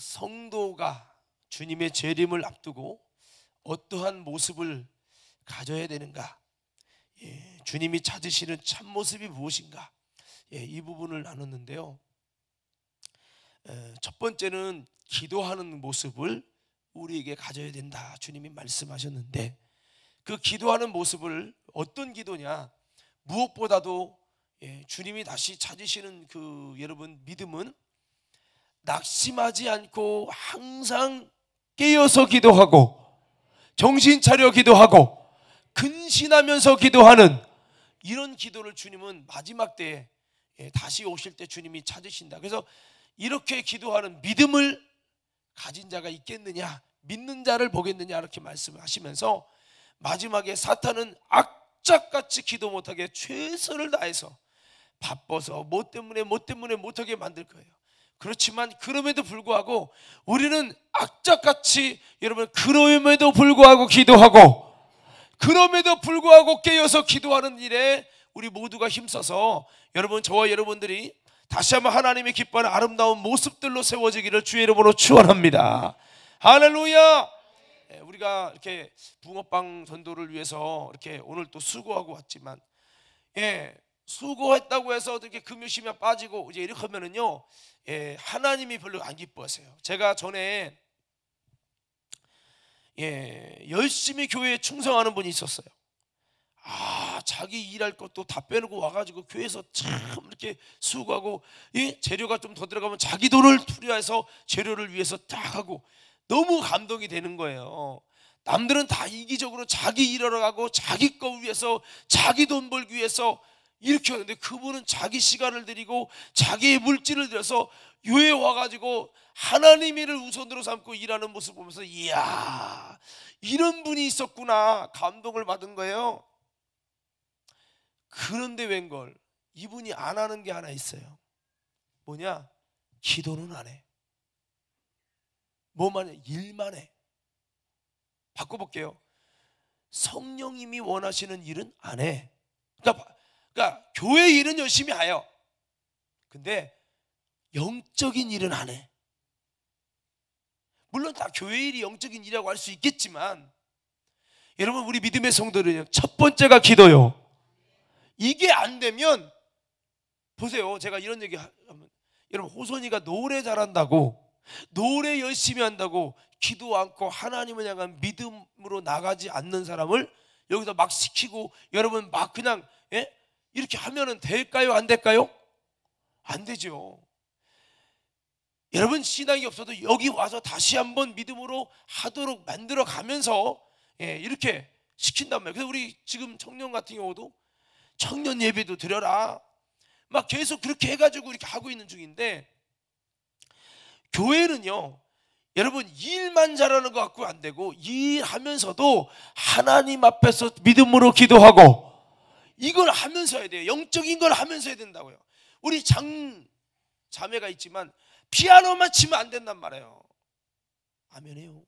성도가 주님의 재림을 앞두고 어떠한 모습을 가져야 되는가, 주님이 찾으시는 참모습이 무엇인가, 이 부분을 나눴는데요. 첫 번째는 기도하는 모습을 우리에게 가져야 된다, 주님이 말씀하셨는데, 그 기도하는 모습을 어떤 기도냐, 무엇보다도 주님이 다시 찾으시는 그 여러분 믿음은 낙심하지 않고 항상 깨어서 기도하고 정신 차려 기도하고 근신하면서 기도하는 이런 기도를 주님은 마지막 때에 다시 오실 때 주님이 찾으신다. 그래서 이렇게 기도하는 믿음을 가진 자가 있겠느냐, 믿는 자를 보겠느냐, 이렇게 말씀하시면서 마지막에 사탄은 악착같이 기도 못하게 최선을 다해서 바빠서 뭐 때문에 못하게 만들 거예요. 그렇지만 그럼에도 불구하고 우리는 악착같이, 여러분, 그럼에도 불구하고 기도하고 그럼에도 불구하고 깨어서 기도하는 일에 우리 모두가 힘써서 여러분, 저와 여러분들이 다시 한번 하나님의 기뻐하는 아름다운 모습들로 세워지기를 주의 이름으로 축원합니다. 할렐루야. 우리가 이렇게 붕어빵 전도를 위해서 이렇게 오늘 또 수고하고 왔지만, 수고했다고 해서 이렇게 금요시면 빠지고 이제 이렇게 하면은요, 하나님이 별로 안 기뻐하세요. 제가 전에 열심히 교회에 충성하는 분이 있었어요. 자기 일할 것도 다 빼놓고 와가지고 교회에서 참 이렇게 수고하고, 재료가 좀 더 들어가면 자기 돈을 투자해서 재료를 위해서 딱 하고, 너무 감동이 되는 거예요. 남들은 다 이기적으로 자기 일하러 가고 자기 거 위해서, 자기 돈 벌기 위해서 이렇게 하는데, 그분은 자기 시간을 들이고 자기의 물질을 들여서 교회에 와가지고 하나님의 일을 우선으로 삼고 일하는 모습 보면서, 이야, 이런 분이 있었구나, 감동을 받은 거예요. 그런데 웬걸 이분이 안 하는 게 하나 있어요. 뭐냐? 기도는 안 해. 뭐만 해? 일만 해. 바꿔볼게요. 성령님이 원하시는 일은 안 해. 그러니까 교회 일은 열심히 해요. 근데 영적인 일은 안 해. 물론 다 교회 일이 영적인 일이라고 할 수 있겠지만, 여러분, 우리 믿음의 성도들은요, 첫 번째가 기도요. 이게 안 되면, 보세요, 제가 이런 얘기 하면, 여러분, 호선이가 노래 잘한다고, 노래 열심히 한다고 기도 않고 하나님을 향한 믿음으로 나가지 않는 사람을 여기서 막 시키고, 여러분 막 그냥 이렇게 하면은 될까요? 안 될까요? 안 되죠. 여러분, 신앙이 없어도 여기 와서 다시 한번 믿음으로 하도록 만들어 가면서 이렇게 시킨단 말이에요. 그래서 우리 지금 청년 같은 경우도 청년 예배도 드려라, 막 계속 그렇게 해가지고 이렇게 하고 있는 중인데, 교회는요, 여러분, 일만 잘하는 것 같고 안 되고, 일하면서도 하나님 앞에서 믿음으로 기도하고 이걸 하면서 해야 돼요. 영적인 걸 하면서 해야 된다고요. 우리 자매가 있지만 피아노만 치면 안 된단 말이에요. 아멘해요.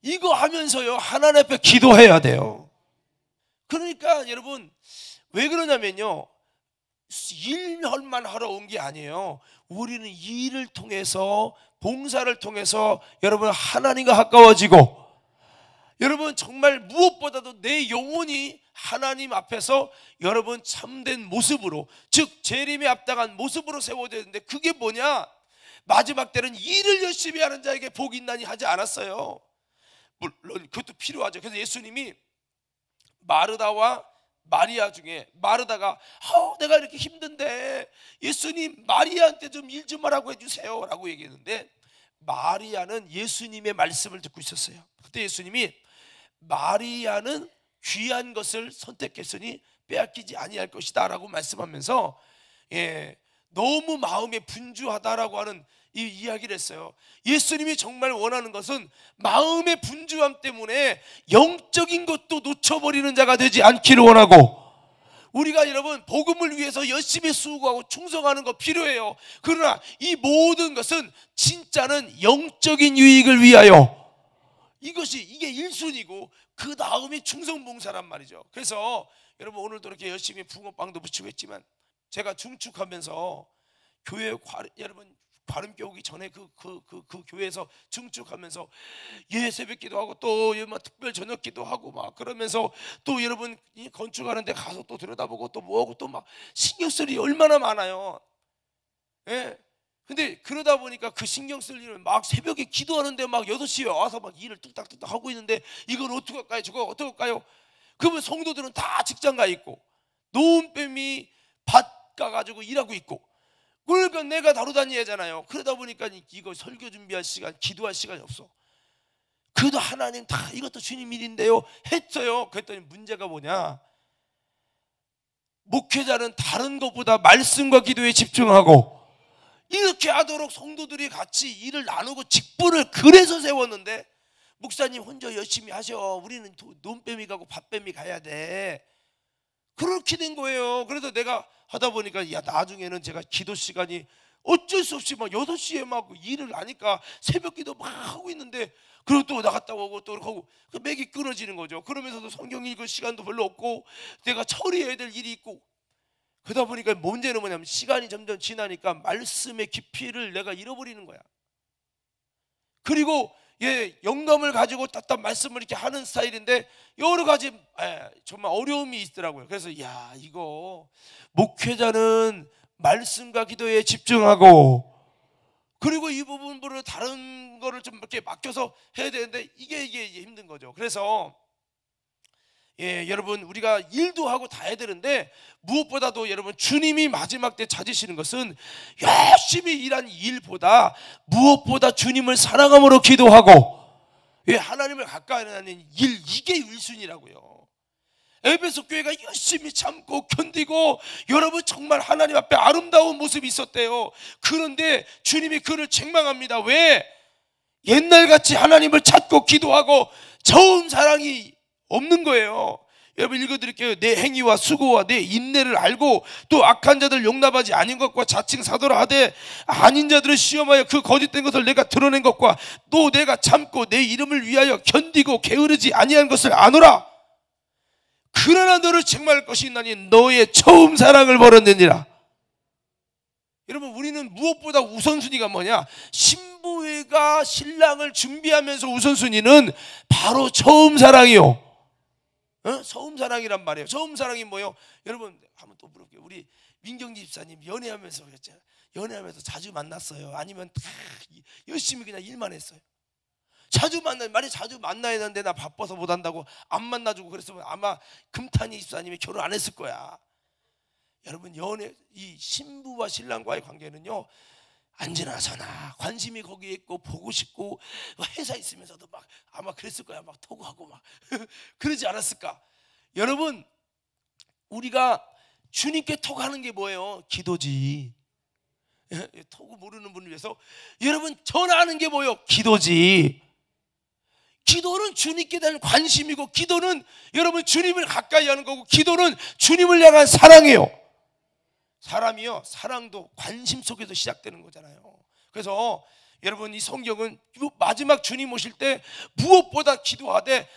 이거 하면서요, 하나님 앞에 기도해야 돼요. 그러니까 여러분, 왜 그러냐면요, 일만 하러 온 게 아니에요. 우리는 일을 통해서, 봉사를 통해서 여러분 하나님과 가까워지고, 여러분 정말 무엇보다도 내 영혼이 하나님 앞에서 여러분 참된 모습으로, 즉 재림에 앞당한 모습으로 세워져야 되는데, 그게 뭐냐? 마지막 때는 일을 열심히 하는 자에게 복이 있나니 하지 않았어요. 물론 그것도 필요하죠. 그래서 예수님이 마르다와 마리아 중에, 마르다가 내가 이렇게 힘든데 예수님, 마리아한테 좀 일 좀 하라고 해주세요 라고 얘기했는데, 마리아는 예수님의 말씀을 듣고 있었어요. 그때 예수님이 마리아는 귀한 것을 선택했으니 빼앗기지 아니할 것이다 라고 말씀하면서, 너무 마음에 분주하다라고 하는 이 이야기를 했어요. 예수님이 정말 원하는 것은 마음의 분주함 때문에 영적인 것도 놓쳐버리는 자가 되지 않기를 원하고, 우리가 여러분 복음을 위해서 열심히 수고하고 충성하는 거 필요해요. 그러나 이 모든 것은 진짜는 영적인 유익을 위하여, 이게 1순위고 그 다음이 충성봉사란 말이죠. 그래서 여러분, 오늘도 이렇게 열심히 붕어빵도 붙이고 했지만, 제가 중축하면서 교회 여러분 발음교 오기 전에 그 교회에서 증축하면서 새벽 기도하고 또 특별 저녁 기도하고 막 그러면서 또 여러분 건축하는데 가서 또 들여다보고 또 뭐하고 또 막 신경 쓸 일이 얼마나 많아요. 근데 그러다 보니까 그 신경 쓸 일을 막 새벽에 기도하는데 막 6시에 와서 막 일을 뚝딱뚝딱 하고 있는데 이건 어떻게 할까요? 저거 어떻게 할까요? 그러면 성도들은 다 직장 가 있고 노은뱀이 밭 가가지고 일하고 있고, 그러니까 내가 다루다니 하잖아요. 그러다 보니까 이거 설교 준비할 시간, 기도할 시간이 없어. 그래도 하나님 다 이것도 주님 일인데요 했어요. 그랬더니 문제가 뭐냐, 목회자는 다른 것보다 말씀과 기도에 집중하고 이렇게 하도록 성도들이 같이 일을 나누고 직분을 그래서 세웠는데, 목사님 혼자 열심히 하셔, 우리는 논뱀이 가고 밭뱀이 가야 돼, 그렇게 된 거예요. 그래서 내가 하다 보니까 나중에는 제가 기도 시간이 어쩔 수 없이 막 6시에 막 일을 하니까 새벽 기도 막 하고 있는데, 그리고 또 나갔다 오고 또 하고 그 맥이 끊어지는 거죠. 그러면서도 성경 읽을 시간도 별로 없고 내가 처리해야 될 일이 있고, 그러다 보니까 문제는 뭐냐면 시간이 점점 지나니까 말씀의 깊이를 내가 잃어버리는 거야. 그리고 영감을 가지고 딱딱 말씀을 이렇게 하는 스타일인데 여러 가지 정말 어려움이 있더라고요. 그래서 이거 목회자는 말씀과 기도에 집중하고, 그리고 이 부분으로 다른 거를 좀 이렇게 맡겨서 해야 되는데 이게 힘든 거죠. 그래서 여러분 우리가 일도 하고 다 해야 되는데, 무엇보다도 여러분 주님이 마지막 때 찾으시는 것은 열심히 일한 일보다 무엇보다 주님을 사랑함으로 기도하고 하나님을 가까이 하는 일, 이게 1순위라고요. 에베소 교회가 열심히 참고 견디고 여러분 정말 하나님 앞에 아름다운 모습이 있었대요. 그런데 주님이 그를 책망합니다. 왜? 옛날같이 하나님을 찾고 기도하고 처음 사랑이 없는 거예요. 여러분 읽어드릴게요. 내 행위와 수고와 내 인내를 알고 또 악한 자들 용납하지 아닌 것과 자칭 사도라 하되 아닌 자들을 시험하여 그 거짓된 것을 내가 드러낸 것과 또 내가 참고 내 이름을 위하여 견디고 게으르지 아니한 것을 아노라. 그러나 너를 책망할 것이 있나니 너의 처음 사랑을 버렸느니라. 여러분 우리는 무엇보다 우선순위가 뭐냐, 신부가 신랑을 준비하면서 우선순위는 바로 처음 사랑이요. 처음 사랑이란 말이에요. 처음 사랑이 뭐예요? 여러분 한번 또 물어볼게요. 우리 민경지 집사님 연애하면서 그랬죠. 연애하면서 자주 만났어요? 아니면 다 열심히 그냥 일만 했어요? 자주 만나야 되는데 나 바빠서 못 한다고 안 만나주고 그랬으면 아마 금탄이 집사님이 결혼 안 했을 거야. 여러분 이 신부와 신랑과의 관계는요 언제나 저나 관심이 거기에 있고 보고 싶고 회사 있으면서도 막 아마 그랬을 거야. 막 토구하고 막 그러지 않았을까? 여러분 우리가 주님께 토구하는 게 뭐예요? 기도지. 토구 모르는 분을 위해서 여러분 전하는 게 뭐예요? 기도지. 기도는 주님께 대한 관심이고, 기도는 여러분 주님을 가까이 하는 거고, 기도는 주님을 향한 사랑이에요. 사람이요 사랑도 관심 속에서 시작되는 거잖아요. 그래서 여러분 이 성경은 마지막 주님 오실 때 무엇보다 기도하되,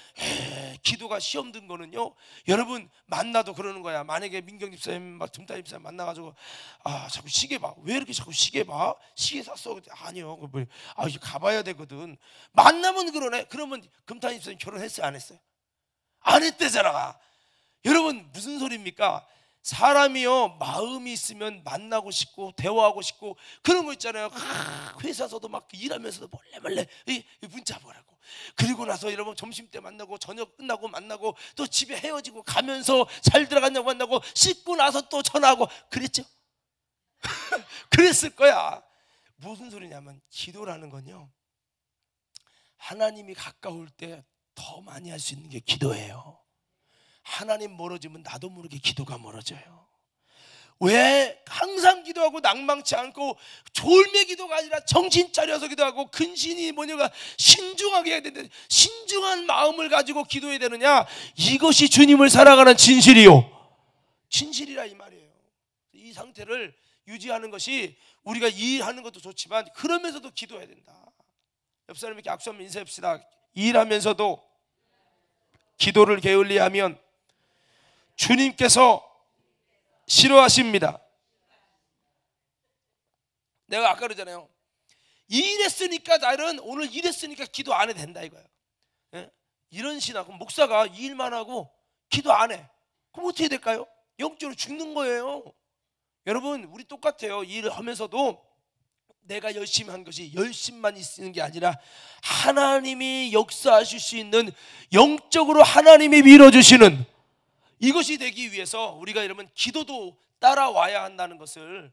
기도가 시험 든 거는요 여러분 만나도 그러는 거야. 만약에 민경 집사님 금타 집사님 만나가지고 자꾸 시계 봐, 왜 이렇게 자꾸 시계 봐? 시계 샀어? 아니요, 이제 가봐야 되거든. 만나면 그러네. 그러면 금타 집사님 결혼했어요 안 했어요? 안 했대잖아. 여러분 무슨 소리입니까? 사람이요 마음이 있으면 만나고 싶고 대화하고 싶고 그런 거 있잖아요. 회사에서도 막 일하면서도 몰래 문자 보라고, 그리고 나서 여러분 점심때 만나고 저녁 끝나고 만나고 또 집에 헤어지고 가면서 잘 들어갔냐고 만나고 씻고 나서 또 전화하고 그랬죠? 그랬을 거야. 무슨 소리냐면 기도라는 건요 하나님이 가까울 때 더 많이 할 수 있는 게 기도예요. 하나님 멀어지면 나도 모르게 기도가 멀어져요. 왜? 항상 기도하고 낭망치 않고 졸매 기도가 아니라 정신 차려서 기도하고, 근신이 뭐냐가 신중하게 해야 되는데 신중한 마음을 가지고 기도해야 되느냐, 이것이 주님을 사랑하는 진실이요 진실이라 이 말이에요. 이 상태를 유지하는 것이 우리가 일하는 것도 좋지만 그러면서도 기도해야 된다. 옆 사람에게 악수 한번 인사합시다. 일하면서도 기도를 게을리하면 주님께서 싫어하십니다. 내가 아까 그러잖아요. 일했으니까 나는 오늘 일했으니까 기도 안 해도 된다 이거예요. 예? 이런 신학, 그럼 목사가 이 일만 하고 기도 안 해. 그럼 어떻게 될까요? 영적으로 죽는 거예요. 여러분, 우리 똑같아요. 일을 하면서도 내가 열심히 한 것이 열심만 있는 게 아니라 하나님이 역사하실 수 있는, 영적으로 하나님이 밀어주시는 이것이 되기 위해서 우리가 여러분 기도도 따라와야 한다는 것을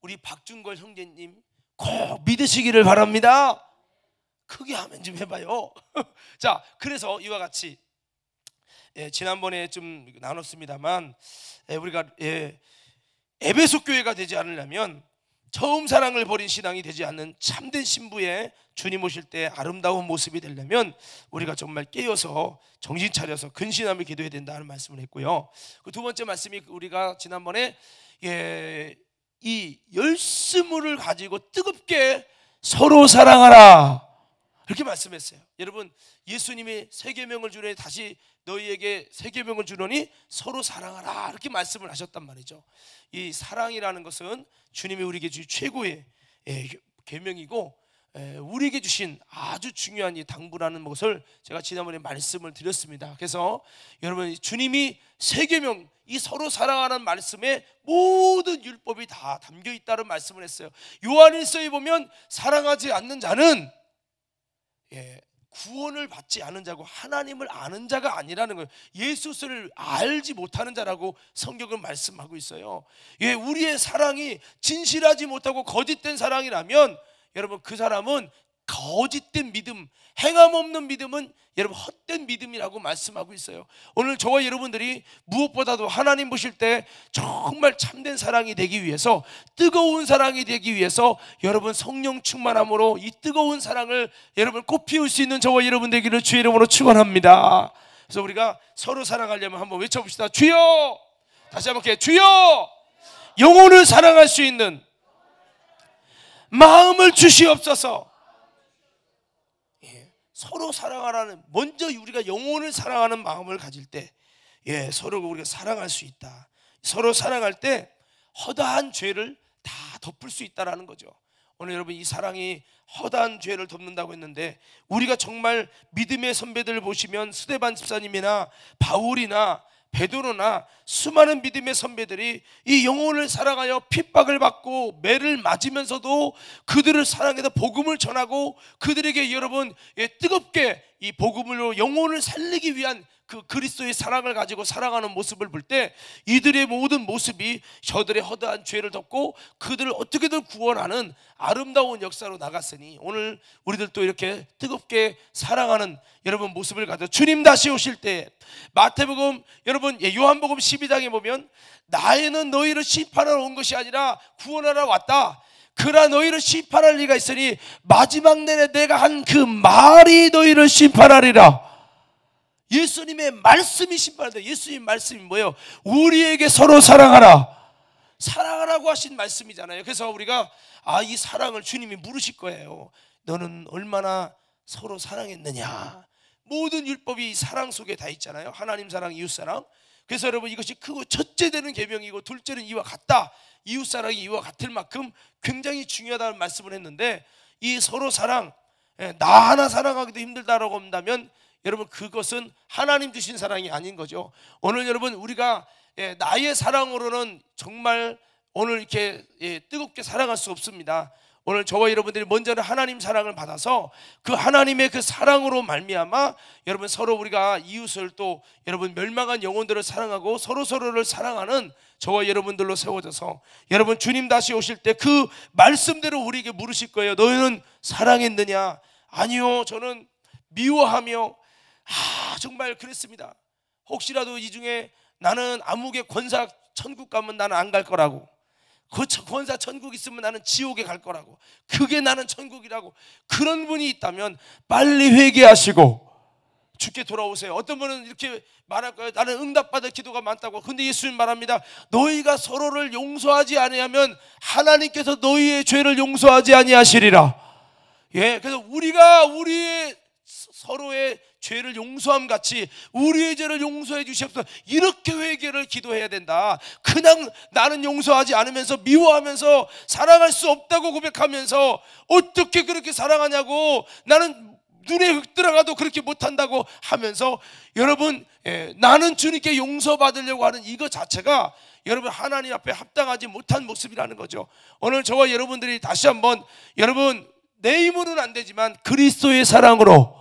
우리 박준걸 형제님 꼭 믿으시기를 바랍니다. 크게 하면 좀 해봐요. 자, 그래서 이와 같이 지난번에 좀 나눴습니다만 우리가 에베소 교회가 되지 않으려면 처음 사랑을 버린 신앙이 되지 않는 참된 신부의 주님 오실 때 아름다운 모습이 되려면 우리가 정말 깨어서 정신 차려서 근신하며 기도해야 된다는 말씀을 했고요. 그 두 번째 말씀이 우리가 지난번에 이 열심을 가지고 뜨겁게 서로 사랑하라 이렇게 말씀했어요. 여러분, 예수님이 세 계명을 주려니 다시 너희에게 세 계명을 주려니 서로 사랑하라 이렇게 말씀을 하셨단 말이죠. 이 사랑이라는 것은 주님이 우리에게 주신 최고의 계명이고 우리에게 주신 아주 중요한 이 당부라는 것을 제가 지난번에 말씀을 드렸습니다. 그래서 여러분, 주님이 세 계명, 이 서로 사랑하는 말씀에 모든 율법이 다 담겨 있다는 말씀을 했어요. 요한일서에 보면 사랑하지 않는 자는 구원을 받지 않은 자고 하나님을 아는 자가 아니라는 거예요. 예수를 알지 못하는 자라고 성경은 말씀하고 있어요. 우리의 사랑이 진실하지 못하고 거짓된 사랑이라면 여러분, 그 사람은 거짓된 믿음, 행함 없는 믿음은 여러분 헛된 믿음이라고 말씀하고 있어요. 오늘 저와 여러분들이 무엇보다도 하나님 보실 때 정말 참된 사랑이 되기 위해서, 뜨거운 사랑이 되기 위해서 여러분 성령 충만함으로 이 뜨거운 사랑을 여러분 꽃피울 수 있는 저와 여러분 되기를 주의 이름으로 축원합니다. 그래서 우리가 서로 사랑하려면 한번 외쳐봅시다. 주여! 다시 한번 이렇게 주여! 영혼을 사랑할 수 있는 마음을 주시옵소서. 서로 사랑하라는, 먼저 우리가 영혼을 사랑하는 마음을 가질 때 서로 우리가 사랑할 수 있다. 서로 사랑할 때 허다한 죄를 다 덮을 수 있다라는 거죠. 오늘 여러분, 이 사랑이 허다한 죄를 덮는다고 했는데 우리가 정말 믿음의 선배들 보시면 스데반 집사님이나 바울이나 베드로나 수많은 믿음의 선배들이 이 영혼을 사랑하여 핍박을 받고 매를 맞으면서도 그들을 사랑해서 복음을 전하고 그들에게 여러분 뜨겁게 이 복음으로 영혼을 살리기 위한 그 그리스도의 사랑을 가지고 살아가는 모습을 볼 때 이들의 모든 모습이 저들의 허다한 죄를 덮고 그들을 어떻게든 구원하는 아름다운 역사로 나갔으니 오늘 우리들도 이렇게 뜨겁게 사랑하는 여러분 모습을 가져 주님 다시 오실 때 마태복음 여러분 요한복음 12장에 보면 나에는 너희를 심판하러 온 것이 아니라 구원하러 왔다. 그러나 너희를 심판할 리가 있으니 마지막 날에 내가 한 그 말이 너희를 심판하리라. 예수님의 말씀이 심판한다. 예수님 말씀이 뭐예요? 우리에게 서로 사랑하라. 사랑하라고 하신 말씀이잖아요. 그래서 우리가 이 사랑을 주님이 물으실 거예요. 너는 얼마나 서로 사랑했느냐. 모든 율법이 사랑 속에 다 있잖아요. 하나님 사랑, 이웃 사랑. 그래서 여러분 이것이 크고 첫째 되는 계명이고 둘째는 이와 같다. 이웃 사랑이 이와 같을 만큼 굉장히 중요하다는 말씀을 했는데 이 서로 사랑, 나 하나 사랑하기도 힘들다라고 한다면 여러분 그것은 하나님 주신 사랑이 아닌 거죠. 오늘 여러분 우리가 나의 사랑으로는 정말 오늘 이렇게 뜨겁게 사랑할 수 없습니다. 오늘 저와 여러분들이 먼저는 하나님 사랑을 받아서 그 하나님의 그 사랑으로 말미암아 여러분 서로 우리가 이웃을 또 여러분 멸망한 영혼들을 사랑하고 서로를 사랑하는 저와 여러분들로 세워져서 여러분 주님 다시 오실 때 그 말씀대로 우리에게 물으실 거예요. 너희는 사랑했느냐? 아니요, 저는 미워하며 정말 그랬습니다. 혹시라도 이 중에 나는 암흑의 권사 천국 가면 나는 안 갈 거라고, 그 권사 천국 있으면 나는 지옥에 갈 거라고, 그게 나는 천국이라고 그런 분이 있다면 빨리 회개하시고 주께 돌아오세요. 어떤 분은 이렇게 말할 거예요. 나는 응답받을 기도가 많다고. 근데 예수님 말합니다. 너희가 서로를 용서하지 아니하면 하나님께서 너희의 죄를 용서하지 아니하시리라. 그래서 우리가 우리의 서로의 죄를 용서함 같이 우리의 죄를 용서해 주시옵소서. 이렇게 회개를 기도해야 된다. 그냥 나는 용서하지 않으면서 미워하면서 사랑할 수 없다고 고백하면서 어떻게 그렇게 사랑하냐고, 나는 눈에 흙 들어가도 그렇게 못한다고 하면서 여러분, 나는 주님께 용서받으려고 하는 이거 자체가 여러분 하나님 앞에 합당하지 못한 모습이라는 거죠. 오늘 저와 여러분들이 다시 한번, 여러분 내 힘으로는 안 되지만 그리스도의 사랑으로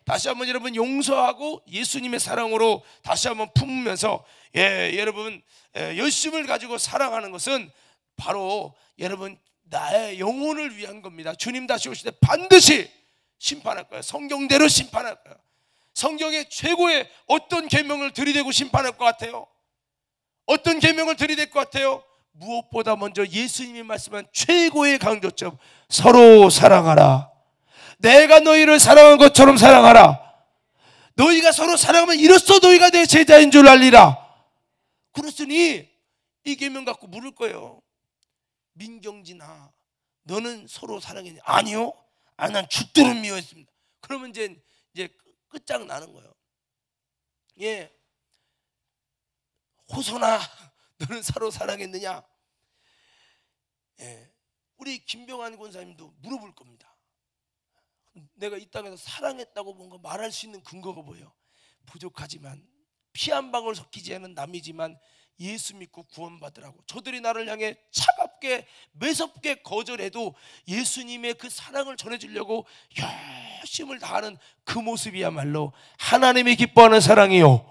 다시 한번 여러분 용서하고 예수님의 사랑으로 다시 한번 품으면서, 여러분 열심을 가지고 사랑하는 것은 바로 여러분 나의 영혼을 위한 겁니다. 주님 다시 오실 때 반드시 심판할 거예요. 성경대로 심판할 거예요. 성경의 최고의 어떤 계명을 들이대고 심판할 것 같아요? 어떤 계명을 들이댈 것 같아요? 무엇보다 먼저 예수님이 말씀한 최고의 강조점, 서로 사랑하라. 내가 너희를 사랑한 것처럼 사랑하라. 너희가 서로 사랑하면 이로써 너희가 내 제자인 줄 알리라. 그렇으니 이 계명 갖고 물을 거예요. 민경진아, 너는 서로 사랑했냐? 아니요. 난 죽도록 미워했습니다. 그러면 이제 끝장나는 거예요. 호선아, 너는 서로 사랑했느냐? 우리 김병환 권사님도 물어볼 겁니다. 내가 이 땅에서 사랑했다고 뭔가 말할 수 있는 근거가 뭐예요? 부족하지만 피 한 방울 섞이지 않은 남이지만 예수 믿고 구원받으라고 저들이 나를 향해 차갑게 매섭게 거절해도 예수님의 그 사랑을 전해주려고 열심을 다하는 그 모습이야말로 하나님이 기뻐하는 사랑이요.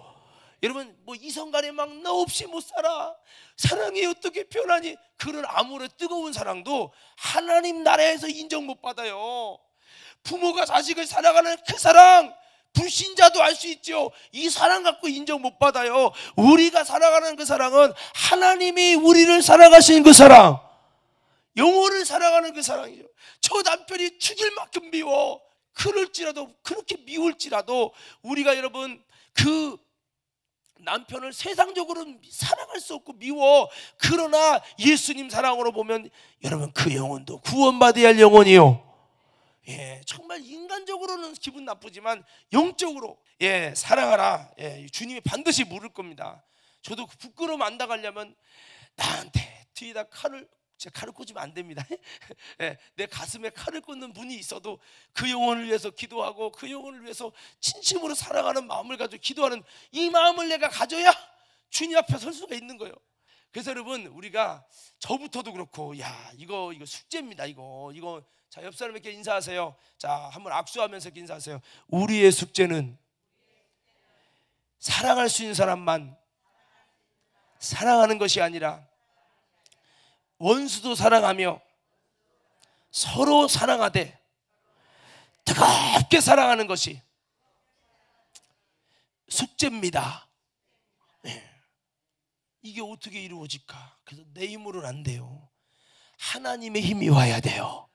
여러분 뭐 이성간에 막 나 없이 못 살아, 사랑이 어떻게 표현하니, 그런 아무리 뜨거운 사랑도 하나님 나라에서 인정 못 받아요. 부모가 자식을 사랑하는 그 사랑, 불신자도 알 수 있죠. 이 사랑 갖고 인정 못 받아요. 우리가 사랑하는 그 사랑은 하나님이 우리를 사랑하신 그 사랑, 영혼을 사랑하는 그 사랑이죠. 저 남편이 죽일 만큼 미워, 그럴지라도, 그렇게 미울지라도 우리가 여러분 그 남편을 세상적으로는 사랑할 수 없고 미워. 그러나 예수님 사랑으로 보면 여러분 그 영혼도 구원받아야 할 영혼이요. 정말 인간적으로는 기분 나쁘지만 영적으로 사랑하라. 주님이 반드시 물을 겁니다. 저도 부끄러움 안 당하려면 나한테 뒤에다 제가 칼을 꽂으면 안 됩니다. 내 가슴에 칼을 꽂는 분이 있어도 그 영혼을 위해서 기도하고 그 영혼을 위해서 진심으로 사랑하는 마음을 가지고 기도하는 이 마음을 내가 가져야 주님 앞에 설 수가 있는 거예요. 그래서 여러분 우리가 저부터도 그렇고 이거 숙제입니다. 이거 자, 옆 사람에게 인사하세요. 자, 한번 악수하면서 인사하세요. 우리의 숙제는 사랑할 수 있는 사람만 사랑하는 것이 아니라 원수도 사랑하며 서로 사랑하되 뜨겁게 사랑하는 것이 숙제입니다. 이게 어떻게 이루어질까? 그래서 내 힘으로는 안 돼요. 하나님의 힘이 와야 돼요.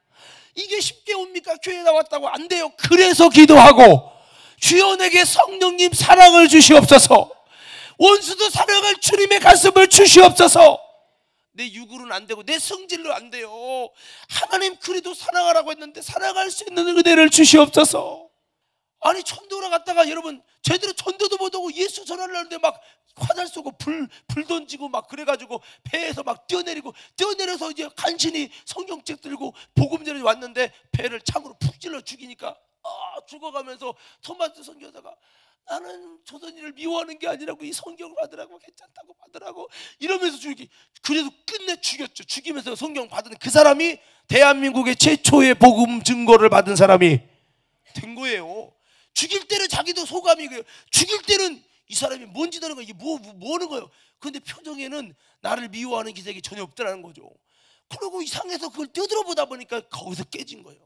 이게 쉽게 옵니까? 교회 나왔다고 안 돼요. 그래서 기도하고 주여 내게 성령님 사랑을 주시옵소서. 원수도 사랑할 주님의 가슴을 주시옵소서. 내 육으로는 안 되고 내 성질로 안 돼요. 하나님 그래도 사랑하라고 했는데 사랑할 수 있는 은혜를 주시옵소서. 아니 전도를 갔다가 여러분 제대로 전도도 못하고 예수 전하려 하는데 막 화살 쏘고 불 던지고 막 그래가지고 배에서 막 뛰어내려서 이제 간신히 성경책 들고 복음 전에 왔는데 배를 창으로 푹 찔러 죽이니까 죽어가면서 토마스 선교사가 나는 조선인을 미워하는 게 아니라고 이 성경을 받으라고, 괜찮다고 받으라고 이러면서 그래도 끝내 죽였죠. 죽이면서 성경 받은 그 사람이 대한민국의 최초의 복음 증거를 받은 사람이 된 거예요. 죽일 때는 자기도 소감이고요. 죽일 때는 이 사람이 뭔 짓 하는 거야, 이게 뭐 하는 거예요. 그런데 표정에는 나를 미워하는 기색이 전혀 없더라는 거죠. 그러고 이상해서 그걸 뛰어들어보다 보니까 거기서 깨진 거예요.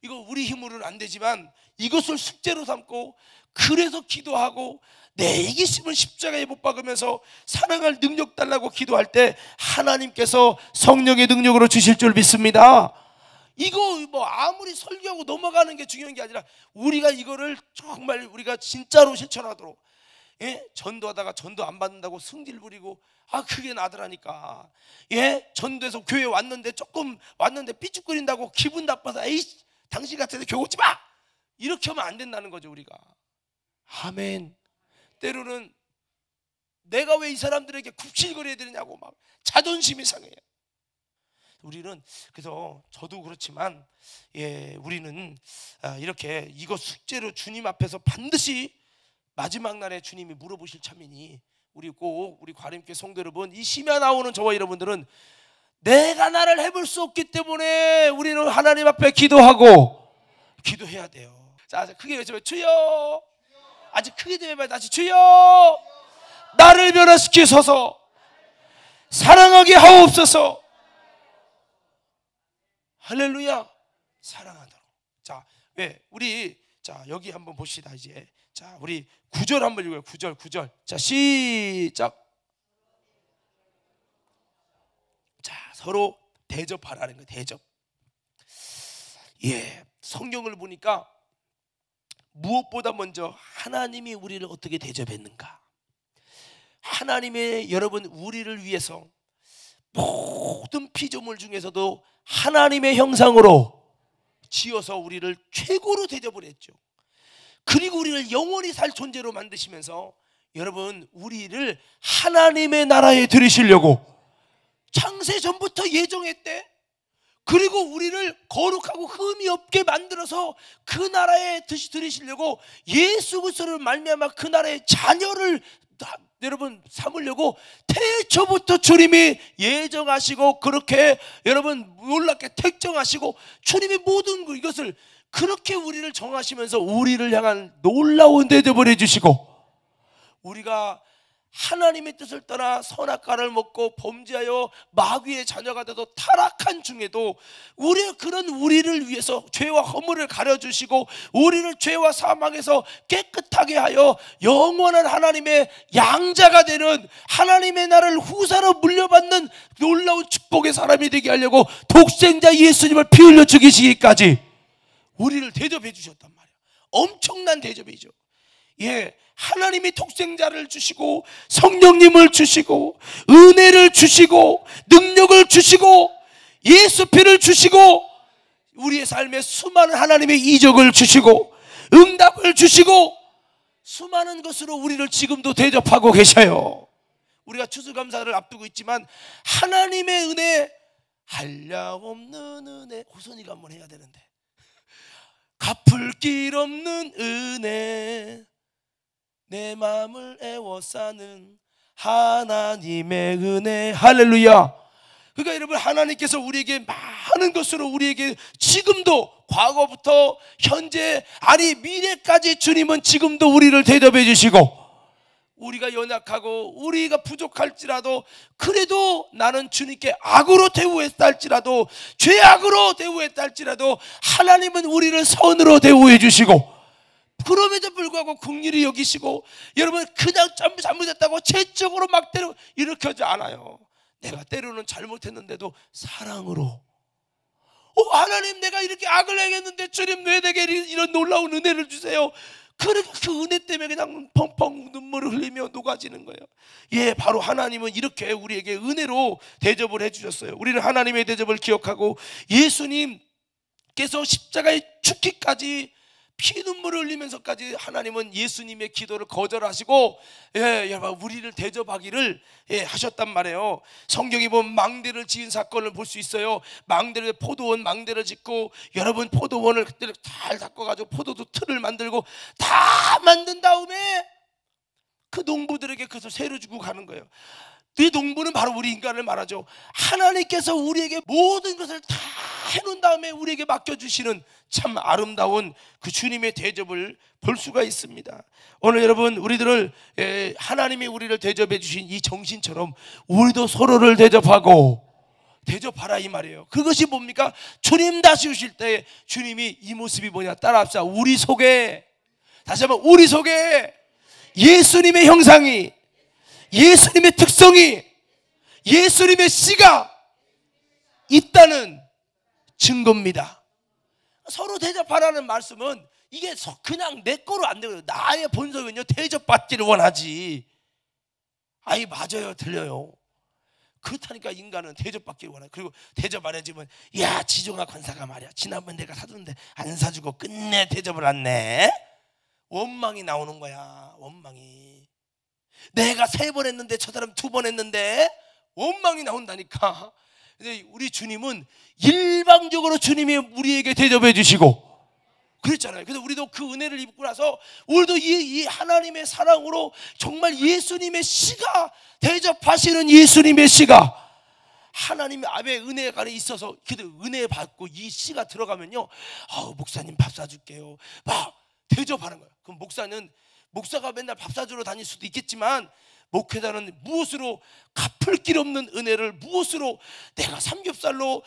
이거 우리 힘으로는 안 되지만 이것을 숙제로 삼고 그래서 기도하고 내 이기심을 십자가에 못 박으면서 사랑할 능력 달라고 기도할 때 하나님께서 성령의 능력으로 주실 줄 믿습니다. 이거 뭐 아무리 설교하고 넘어가는 게 중요한 게 아니라 우리가 이거를 정말 우리가 진짜로 실천하도록, 전도하다가 전도 안 받는다고 승질 부리고 그게 나더라니까. 전도해서 교회 왔는데 조금 왔는데 삐죽거린다고 기분 나빠서 당신 같은 데 교회 오지 마! 이렇게 하면 안 된다는 거죠, 우리가. 아멘. 때로는 내가 왜 이 사람들에게 굽실거려야 되느냐고 막 자존심이 상해요. 우리는 그래서 저도 그렇지만 우리는 이렇게 이거 숙제로 주님 앞에서 반드시 마지막 날에 주님이 물어보실 참이니 우리 과림교회 성도 여러분, 이 심야 나오는 저와 여러분들은 내가 나를 해볼 수 없기 때문에 우리는 하나님 앞에 기도해야 돼요. 자, 크게 외쳐봐요. 주여. 아직 크게 좀 해봐요. 다시 주여, 나를 변화시키소서, 사랑하게 하옵소서. 할렐루야. 사랑하도록. 자, 자, 여기 한번 봅시다. 이제 자, 우리 9절 한번 읽어요. 9절. 자, 시작. 자, 서로 대접하라는 거예요. 대접. 성경을 보니까 무엇보다 먼저 하나님이 우리를 어떻게 대접했는가. 하나님의 여러분, 우리를 위해서 모든 피조물 중에서도 하나님의 형상으로 지어서 우리를 최고로 대접을 했죠. 그리고 우리를 영원히 살 존재로 만드시면서 여러분, 우리를 하나님의 나라에 들이시려고 창세 전부터 예정했대. 그리고 우리를 거룩하고 흠이 없게 만들어서 그 나라에 들이시려고 예수 그리스도를 말미암아 그 나라의 자녀를 여러분 삼으려고 태초부터 주님이 예정하시고, 그렇게 여러분 놀랍게 택정하시고, 주님이 모든 이것을 그렇게 우리를 정하시면서 우리를 향한 놀라운 대접을 해주시고, 우리가 하나님의 뜻을 떠나 선악과를 먹고 범죄하여 마귀의 자녀가 돼도 타락한 중에도 그런 우리를 위해서 죄와 허물을 가려주시고, 우리를 죄와 사망에서 깨끗하게 하여 영원한 하나님의 양자가 되는, 하나님의 나라를 후사로 물려받는 놀라운 축복의 사람이 되게 하려고 독생자 예수님을 피 흘려 죽이시기까지 우리를 대접해 주셨단 말이에요. 엄청난 대접이죠. 하나님이 독생자를 주시고 성령님을 주시고 은혜를 주시고 능력을 주시고 예수 피를 주시고 우리의 삶에 수많은 하나님의 이적을 주시고 응답을 주시고 수많은 것으로 우리를 지금도 대접하고 계셔요. 우리가 추수감사를 앞두고 있지만 하나님의 은혜, 한량없는 은혜, 호선이가 한번 해야 되는데, 갚을 길 없는 은혜, 내 마음을 애워싸는 하나님의 은혜. 할렐루야. 그러니까 여러분, 하나님께서 우리에게 많은 것으로 우리에게 지금도, 과거부터 현재, 아니 미래까지 주님은 지금도 우리를 대접해 주시고, 우리가 연약하고 우리가 부족할지라도, 그래도 나는 주님께 악으로 대우했다 할지라도, 죄악으로 대우했다 할지라도 하나님은 우리를 선으로 대우해 주시고, 그럼에도 불구하고 긍휼히 여기시고, 여러분 그냥 잘못했다고 죄적으로 막 이렇게 하지 않아요. 내가 때로는 잘못했는데도 사랑으로, 하나님 내가 이렇게 악을 행했는데 주님 왜 내게 이런 놀라운 은혜를 주세요. 그러니까 그 은혜 때문에 그냥 펑펑 눈물을 흘리며 녹아지는 거예요. 바로 하나님은 이렇게 우리에게 은혜로 대접을 해주셨어요. 우리는 하나님의 대접을 기억하고, 예수님께서 십자가에 죽기까지 피눈물을 흘리면서까지 하나님은 예수님의 기도를 거절하시고 여러분 우리를 대접하기를 하셨단 말이에요. 성경에 보면 망대를 지은 사건을 볼 수 있어요. 포도원 망대를 짓고, 여러분 포도원을 그때 잘 닦아가지고 포도도 틀을 만들고 다 만든 다음에 그 농부들에게 그것을 세로 주고 가는 거예요. 그 농부는 바로 우리 인간을 말하죠. 하나님께서 우리에게 모든 것을 다 해놓은 다음에 우리에게 맡겨주시는 참 아름다운 그 주님의 대접을 볼 수가 있습니다. 오늘 여러분, 우리들을 하나님이 우리를 대접해 주신 이 정신처럼 우리도 서로를 대접하라 이 말이에요. 그것이 뭡니까? 주님 다시 오실 때 주님이 이 모습이 뭐냐, 따라합시다. 우리 속에, 다시 한번, 우리 속에 예수님의 형상이, 예수님의 특성이, 예수님의 씨가 있다는 증거입니다. 서로 대접하라는 말씀은 이게 그냥 내 거로 안 되고요. 나의 본성은요 대접받기를 원하지. 아이 맞아요, 틀려요. 그렇다니까 인간은 대접받기 원해. 그리고 대접 안 해주면 야 지종아 권사가 말이야 지난번 내가 사줬는데 안 사주고 끝내 대접을 안 내. 원망이 나오는 거야. 원망이. 내가 3번 했는데 저 사람 2번 했는데 원망이 나온다니까. 근데 우리 주님은 일방적으로 주님이 우리에게 대접해 주시고 그랬잖아요. 그래서 우리도 그 은혜를 입고 나서 우리도 이 하나님의 사랑으로 정말 예수님의 씨가 대접하시는 예수님의 씨가 하나님의 아베 은혜 안에 있어서 그래도 은혜 받고 이 씨가 들어가면요, 목사님 밥 사줄게요 막 대접하는 거예요. 그럼 목사가 맨날 밥 사주러 다닐 수도 있겠지만 목회자는 무엇으로 갚을 길 없는 은혜를 무엇으로 내가 삼겹살로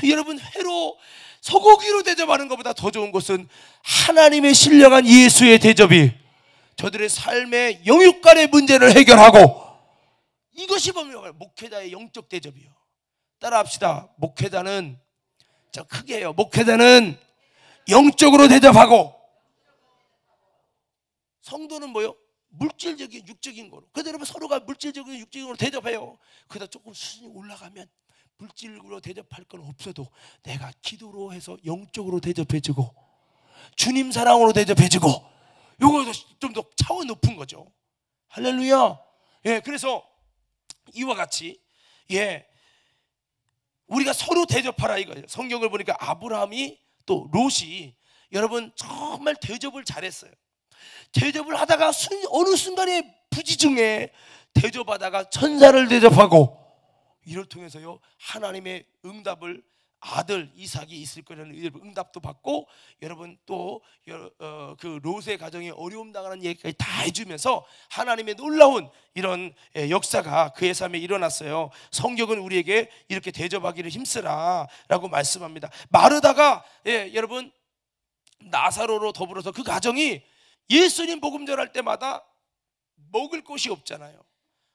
여러분 회로 소고기로 대접하는 것보다 더 좋은 것은 하나님의 신령한 예수의 대접이 저들의 삶의 영육간의 문제를 해결하고 이것이 보면 목회자의 영적 대접이요. 따라합시다. 목회자는 저 크게 해요. 목회자는 영적으로 대접하고 성도는 뭐요? 물질적인 육적인 거로. 그래서 여러분 서로가 물질적인 육적인 거로 대접해요. 그러다 조금 수준이 올라가면 물질로 대접할 건 없어도 내가 기도로 해서 영적으로 대접해주고 주님 사랑으로 대접해주고 요거 좀 더 차원 높은 거죠. 할렐루야. 예, 그래서 이와 같이 우리가 서로 대접하라 이거예요. 성경을 보니까 아브라함이 또 롯이 여러분 정말 대접을 잘했어요. 대접을 하다가 어느 순간에 부지중에 대접하다가 천사를 대접하고 이를 통해서요 하나님의 응답을 아들 이삭이 있을 거라는 응답도 받고 여러분 또 그 롯의 가정에 어려움 당하는 얘기까지 다 해주면서 하나님의 놀라운 이런 역사가 그의 삶에 일어났어요. 성경은 우리에게 이렇게 대접하기를 힘쓰라 라고 말씀합니다. 마르다가 여러분 나사로로 더불어서 그 가정이 예수님 복음 전할 때마다 먹을 곳이 없잖아요.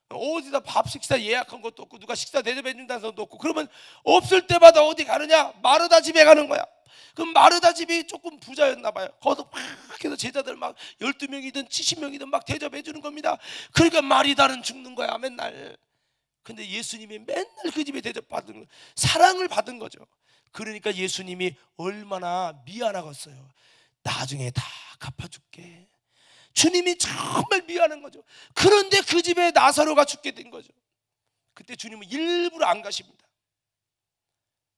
어디다 밥 식사 예약한 것도 없고 누가 식사 대접해 준다는 사람도 없고 그러면 없을 때마다 어디 가느냐? 마르다 집에 가는 거야. 그럼 마르다 집이 조금 부자였나 봐요. 거기서 막 해서 제자들 막 12명이든 70명이든 막 대접해 주는 겁니다. 그러니까 마리다는 죽는 거야 맨날. 근데 예수님이 맨날 그 집에 대접받은 거예요. 사랑을 받은 거죠. 그러니까 예수님이 얼마나 미안하겠어요. 나중에 다 갚아줄게. 주님이 정말 미안한 거죠. 그런데 그 집에 나사로가 죽게 된 거죠. 그때 주님은 일부러 안 가십니다.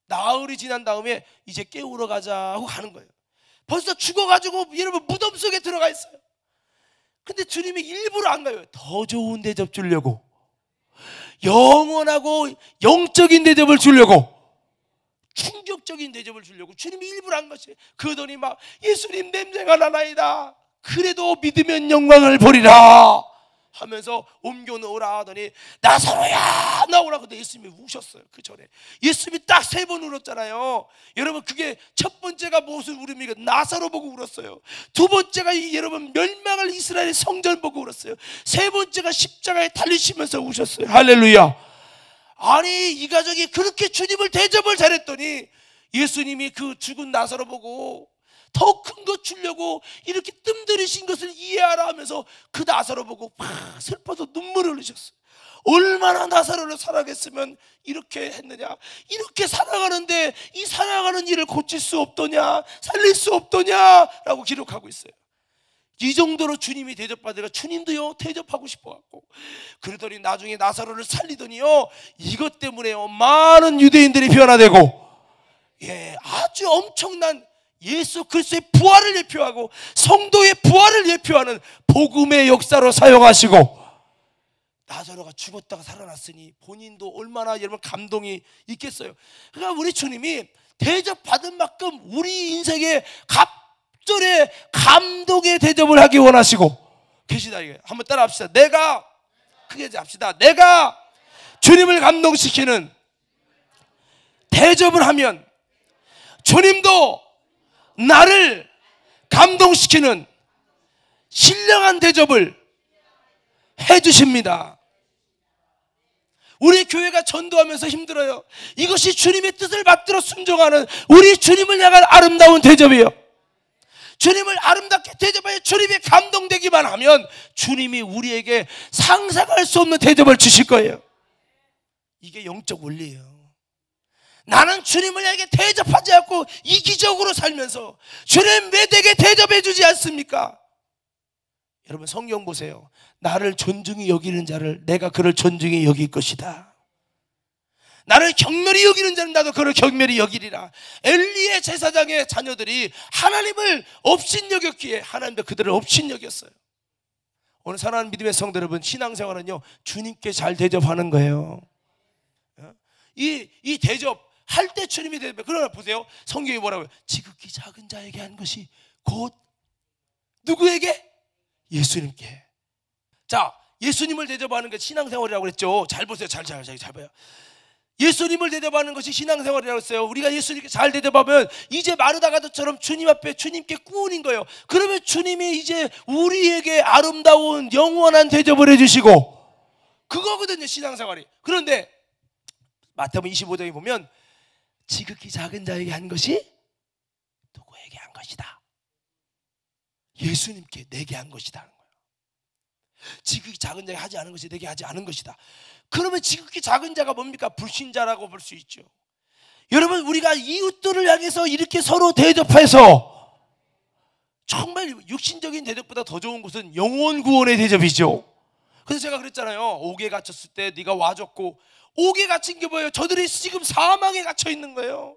나흘이 지난 다음에 이제 깨우러 가자고 가는 거예요. 벌써 죽어가지고 여러분 무덤 속에 들어가 있어요. 근데 주님이 일부러 안 가요. 더 좋은 대접 주려고, 영원하고 영적인 대접을 주려고, 충격적인 대접을 주려고 주님이 일부러 안 가시죠. 그러더니 막 예수님 냄새가 나나이다. 그래도 믿으면 영광을 보리라 하면서 옮겨 놓으라 하더니 나사로야 나오라. 근데 예수님이 우셨어요. 그 전에 예수님이 딱 3번 울었잖아요. 여러분 그게 첫 번째가 무슨 울음이가 나사로 보고 울었어요. 두 번째가 여러분 멸망할 이스라엘 성전 보고 울었어요. 세 번째가 십자가에 달리시면서 우셨어요. 할렐루야. 아니 이 가족이 그렇게 주님을 대접을 잘했더니 예수님이 그 죽은 나사로 보고 더 큰 것 주려고 이렇게 뜸들이신 것을 이해하라 하면서 그 나사로 보고 막 슬퍼서 눈물을 흘리셨어요. 얼마나 나사로를 사랑했으면 이렇게 했느냐. 이렇게 살아가는데 이 살아가는 일을 고칠 수 없더냐, 살릴 수 없더냐 라고 기록하고 있어요. 이 정도로 주님이 대접받으니까 주님도요 대접하고 싶어갖고 그러더니 나중에 나사로를 살리더니요 이것 때문에요 많은 유대인들이 변화되고 아주 엄청난 예수 그리스도의 부활을 예표하고 성도의 부활을 예표하는 복음의 역사로 사용하시고 나사로가 죽었다가 살아났으니 본인도 얼마나 여러분 감동이 있겠어요. 그러니까 우리 주님이 대접받은 만큼 우리 인생에 갑절의 감동의 대접을 하기 원하시고 계시다. 이게 한번 따라 합시다. 내가 크게 합시다. 내가 주님을 감동시키는 대접을 하면 주님도 나를 감동시키는 신령한 대접을 해주십니다. 우리 교회가 전도하면서 힘들어요. 이것이 주님의 뜻을 받들어 순종하는 우리 주님을 향한 아름다운 대접이에요. 주님을 아름답게 대접하여 주님이 감동되기만 하면 주님이 우리에게 상상할 수 없는 대접을 주실 거예요. 이게 영적 원리예요. 나는 주님을 에게 대접하지 않고 이기적으로 살면서 주님 왜 내게 대접해 주지 않습니까? 여러분 성경 보세요. 나를 존중히 여기는 자를 내가 그를 존중히 여길 것이다. 나를 경멸히 여기는 자는 나도 그를 경멸히 여기리라. 엘리의 제사장의 자녀들이 하나님을 업신여겼기에 하나님도 그들을 업신여겼어요. 오늘 사랑하는 믿음의 성도 여러분, 신앙생활은요 주님께 잘 대접하는 거예요. 이 대접 할 때 주님이 대접해. 그러나 보세요, 성경이 뭐라고요? 지극히 작은 자에게 한 것이 곧 누구에게? 예수님께. 자, 예수님을 대접하는 게 신앙생활이라고 그랬죠. 잘 보세요. 잘 봐요. 예수님을 대접하는 것이 신앙생활이라고 했어요. 우리가 예수님께 잘 대접하면 이제 마르다 가드처럼 주님 앞에 주님께 꾸은인 거예요. 그러면 주님이 이제 우리에게 아름다운 영원한 대접을 해주시고, 그거거든요 신앙생활이. 그런데 마태복음 25장에 보면 지극히 작은 자에게 한 것이 누구에게 한 것이다? 예수님께 내게 한 것이다 하는 거예요. 지극히 작은 자에게 하지 않은 것이 내게 하지 않은 것이다. 그러면 지극히 작은 자가 뭡니까? 불신자라고 볼 수 있죠. 여러분 우리가 이웃들을 향해서 이렇게 서로 대접해서, 정말 육신적인 대접보다 더 좋은 것은 영혼 구원의 대접이죠. 그래서 제가 그랬잖아요. 옥에 갇혔을 때 네가 와줬고, 옥에 갇힌 게 뭐예요? 저들이 지금 사망에 갇혀 있는 거예요.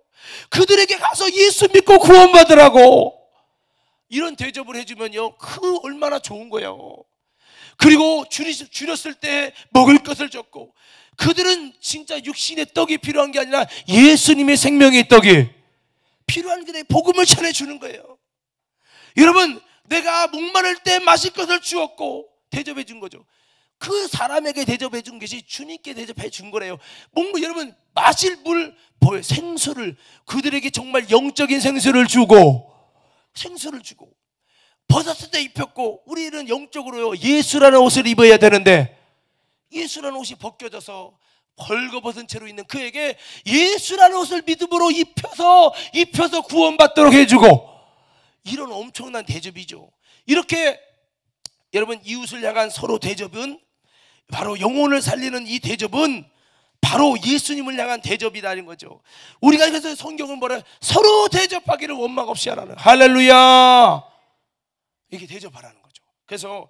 그들에게 가서 예수 믿고 구원받으라고. 이런 대접을 해주면요 그 얼마나 좋은 거예요. 그리고 줄였을 때 먹을 것을 줬고, 그들은 진짜 육신의 떡이 필요한 게 아니라 예수님의 생명의 떡이 필요한 그들의 복음을 전해주는 거예요. 여러분 내가 목마를 때 마실 것을 주었고 대접해 준 거죠. 그 사람에게 대접해 준 것이 주님께 대접해 준 거래요. 여러분 마실 물, 생수를, 그들에게 정말 영적인 생수를 주고 벗었을 때 입혔고, 우리는 영적으로요 예수라는 옷을 입어야 되는데 예수라는 옷이 벗겨져서 벌거벗은 채로 있는 그에게 예수라는 옷을 믿음으로 입혀서 구원받도록 해주고, 이런 엄청난 대접이죠. 이렇게 여러분 이웃을 향한 서로 대접은, 바로 영혼을 살리는 이 대접은 바로 예수님을 향한 대접이라는 거죠. 우리가 그래서 성경은 뭐라, 서로 대접하기를 원망 없이 하라는, 할렐루야, 이렇게 대접하라는 거죠. 그래서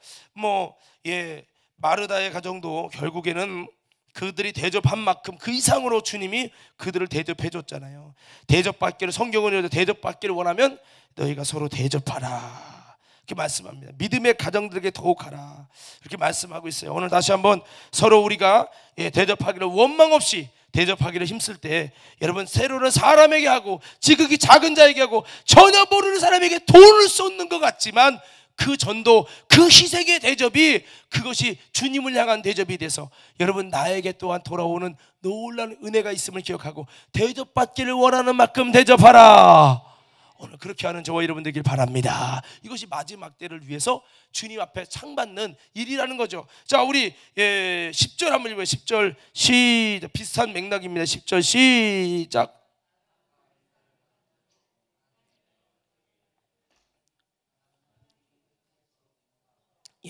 마르다의 가정도 결국에는 그들이 대접한 만큼 그 이상으로 주님이 그들을 대접해 줬잖아요. 대접받기를, 성경은 대접받기를 원하면 너희가 서로 대접하라 이렇게 말씀합니다. 믿음의 가정들에게 더욱 하라 이렇게 말씀하고 있어요. 오늘 다시 한번 서로 우리가 대접하기를 원망 없이 대접하기를 힘쓸 때, 여러분 세로는 사람에게 하고 지극히 작은 자에게 하고 전혀 모르는 사람에게 돈을 쏟는 것 같지만 그 전도, 그 희생의 대접이, 그것이 주님을 향한 대접이 돼서 여러분 나에게 또한 돌아오는 놀라운 은혜가 있음을 기억하고 대접받기를 원하는 만큼 대접하라. 오늘 그렇게 하는 저와 여러분 되길 바랍니다. 이것이 마지막 때를 위해서 주님 앞에 상받는 일이라는 거죠. 자, 우리 10절 한번 읽어요. 10절 시작. 비슷한 맥락입니다. 10절 시작.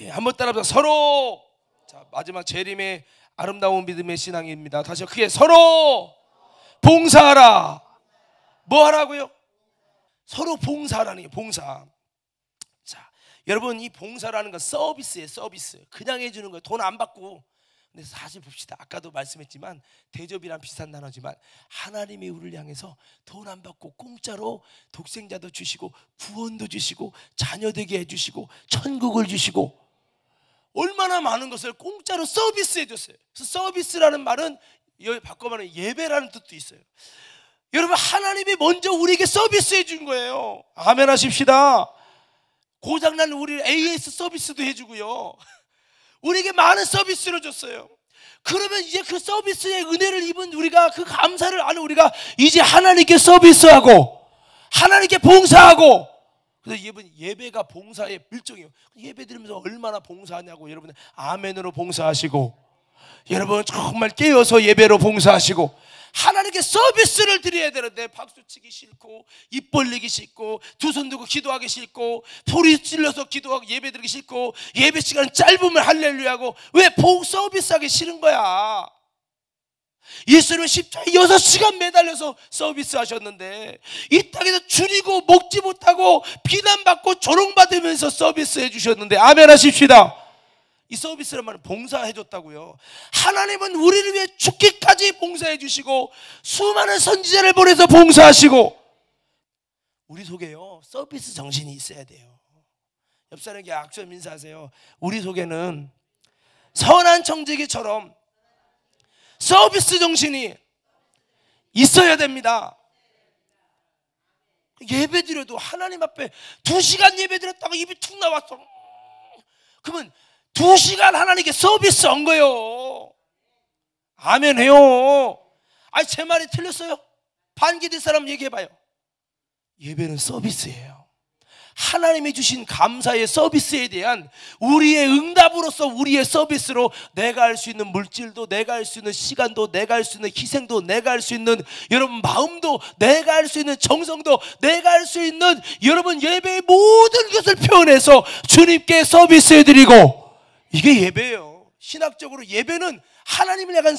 한번 따라합시다. 서로. 자, 마지막 재림의 아름다운 믿음의 신앙입니다. 다시 크게 서로 봉사하라. 뭐 하라고요? 서로 봉사하라는 게, 봉사. 자, 여러분 이 봉사라는 건 서비스예요. 서비스. 그냥 해주는 거예요. 돈 안 받고. 근데 사실 봅시다. 아까도 말씀했지만 대접이랑 비슷한 단어지만 하나님이 우리를 향해서 돈 안 받고 공짜로 독생자도 주시고 구원도 주시고 자녀 되게 해주시고 천국을 주시고 얼마나 많은 것을 공짜로 서비스해 줬어요. 그래서 서비스라는 말은 여기 바꿔 말하면 예배라는 뜻도 있어요. 여러분 하나님이 먼저 우리에게 서비스해 준 거예요. 아멘 하십시다. 고장난 우리 AS 서비스도 해주고요, 우리에게 많은 서비스를 줬어요. 그러면 이제 그 서비스의 은혜를 입은 우리가, 그 감사를 아는 우리가 이제 하나님께 서비스하고 하나님께 봉사하고. 그래서 예배가 봉사의 일종이에요. 예배 드리면서 얼마나 봉사하냐고. 여러분 아멘으로 봉사하시고, 여러분 정말 깨어서 예배로 봉사하시고, 하나님께 서비스를 드려야 되는데 박수치기 싫고 입 벌리기 싫고 두 손 들고 기도하기 싫고 소리 질러서 기도하고 예배 드리기 싫고 예배 시간 짧으면 할렐루야고, 왜 서비스하기 싫은 거야? 예수님은 십자가에 6시간 매달려서 서비스 하셨는데 이 땅에서 줄이고 먹지 못하고 비난받고 조롱받으면서 서비스해 주셨는데, 아멘 하십시다. 이 서비스란 말은 봉사해 줬다고요. 하나님은 우리를 위해 죽기까지 봉사해 주시고 수많은 선지자를 보내서 봉사하시고, 우리 속에요 서비스 정신이 있어야 돼요. 옆 사람에게 악수하며 인사하세요. 우리 속에는 선한 청지기처럼 서비스 정신이 있어야 됩니다. 예배 드려도 하나님 앞에 2시간 예배 드렸다가 입이 툭 나왔어. 그러면 2시간 하나님께 서비스 한 거예요. 아멘 해요. 아니 제 말이 틀렸어요? 반기대 사람 얘기해봐요. 예배는 서비스예요. 하나님이 주신 감사의 서비스에 대한 우리의 응답으로서, 우리의 서비스로 내가 할 수 있는 물질도, 내가 할 수 있는 시간도, 내가 할 수 있는 희생도, 내가 할 수 있는 여러분 마음도, 내가 할 수 있는 정성도, 내가 할 수 있는 여러분 예배의 모든 것을 표현해서 주님께 서비스해드리고, 이게 예배예요. 신학적으로 예배는 하나님을 향한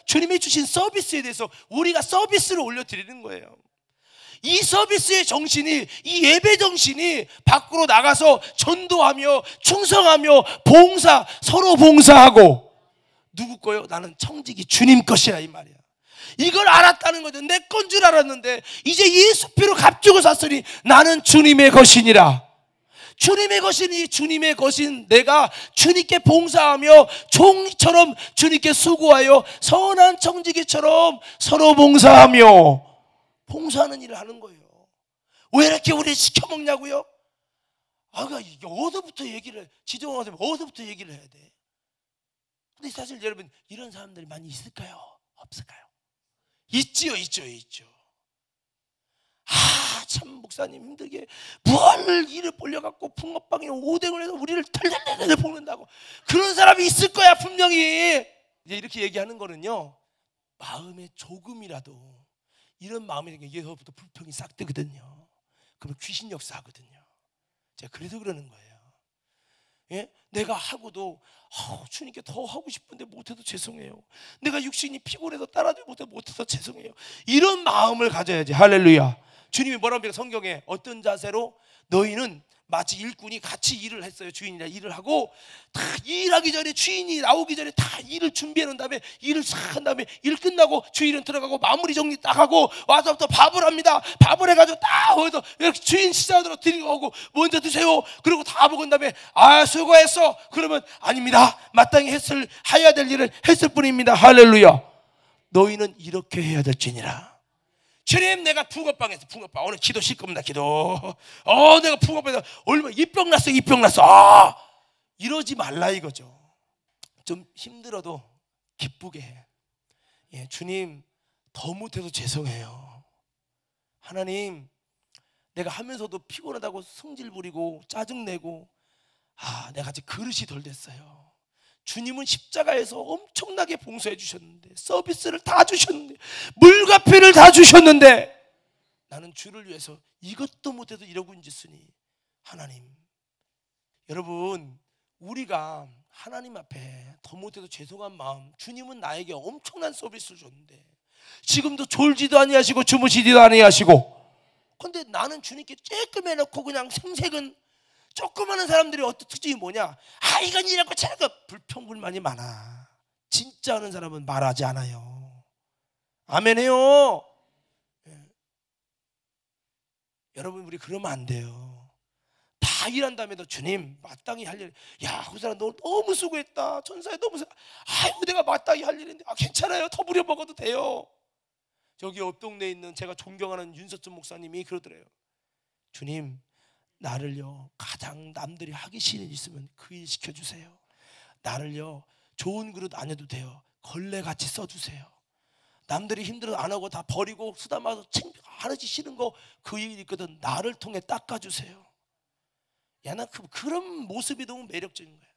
주님이 주신 서비스에 대해서 우리가 서비스를 올려드리는 거예요. 이 서비스의 정신이, 이 예배 정신이 밖으로 나가서 전도하며 충성하며 봉사, 서로 봉사하고, 누구 거요? 나는 청지기 주님 것이라, 이 말이야. 이걸 알았다는 거죠. 내 건 줄 알았는데 이제 예수피로 값주고 샀으니 나는 주님의 것이니라. 주님의 것이니, 주님의 것인 내가 주님께 봉사하며 종처럼 주님께 수고하여 선한 청지기처럼 서로 봉사하며, 봉사하는 일을 하는 거예요. 왜 이렇게 우리 시켜먹냐고요? 아가 이게 어디부터 얘기를 해? 지정하면 어디부터 얘기를 해야 돼? 근데 사실 여러분 이런 사람들이 많이 있을까요? 없을까요? 있지요. 참 목사님 힘들게 뭘 일을 벌려갖고 붕어빵에 오뎅을 해서 우리를 털털털 볶는다고, 그런 사람이 있을 거야 분명히. 이제 이렇게 얘기하는 거는요, 마음에 조금이라도 이런 마음이 여기서부터 불평이 싹 뜨거든요. 그러면 귀신 역사하거든요. 제가 그래서 그러는 거예요. 예? 내가 하고도 주님께 더 하고 싶은데 못해도 죄송해요. 내가 육신이 피곤해서 따라주지 못해서 죄송해요. 이런 마음을 가져야지. 할렐루야. 주님이 뭐라고 합니까? 성경에 어떤 자세로? 너희는 마치 일꾼이 같이 일을 했어요. 주인이랑 일을 하고 다 일하기 전에, 주인이 나오기 전에 다 일을 준비해 놓은 다음에 일을 싹 한 다음에 일 끝나고 주인은 들어가고 마무리 정리 딱 하고 와서부터 밥을 합니다. 밥을 해가지고 딱 어디서 이렇게 주인 식사하도록 드리고 오고 먼저 드세요. 그리고 다 먹은 다음에 수고했어. 그러면 아닙니다. 마땅히 해야 될 일을 했을 뿐입니다. 할렐루야. 너희는 이렇게 해야 될지니라. 주님, 내가 붕어빵에서 붕어빵 오늘 기도 실 겁니다. 기도. 내가 붕어빵에서 얼마 입병 났어. 이러지 말라 이거죠. 좀 힘들어도 기쁘게 해. 예, 주님 더 못해서 죄송해요. 하나님, 내가 하면서도 피곤하다고 성질 부리고 짜증내고 내가 아직 그릇이 덜 됐어요. 주님은 십자가에서 엄청나게 봉사해 주셨는데, 서비스를 다 주셨는데, 물과 피를 다 주셨는데, 나는 주를 위해서 이것도 못해도 이러고 있으니, 하나님, 여러분, 우리가 하나님 앞에 더 못해도 죄송한 마음, 주님은 나에게 엄청난 서비스를 줬는데 지금도 졸지도 아니하시고 주무시지도 아니하시고, 근데 나는 주님께 쬐끔 해놓고 그냥 생색은, 조그마한 사람들이 어떤 특징이 뭐냐? 이건 이라고 저라고 불평불만이 많아. 진짜 하는 사람은 말하지 않아요. 아멘해요. 여러분, 우리 그러면 안 돼요. 다 일한 다음에도 주님 마땅히 할 일, 호사라 너 너무 수고했다. 천사야 너무 내가 마땅히 할 일인데 괜찮아요. 더 부려 먹어도 돼요. 저기 옆 동네에 있는 제가 존경하는 윤석준 목사님이 그러더래요. 주님, 나를요 가장 남들이 하기 싫은 일 있으면 그 일 시켜주세요. 나를요 좋은 그릇 안 해도 돼요. 걸레같이 써주세요. 남들이 힘들어서 안 하고 다 버리고 수다마서 하는지 싫은 거 그 일 있거든. 나를 통해 닦아주세요. 난 그런 모습이 너무 매력적인 거예요.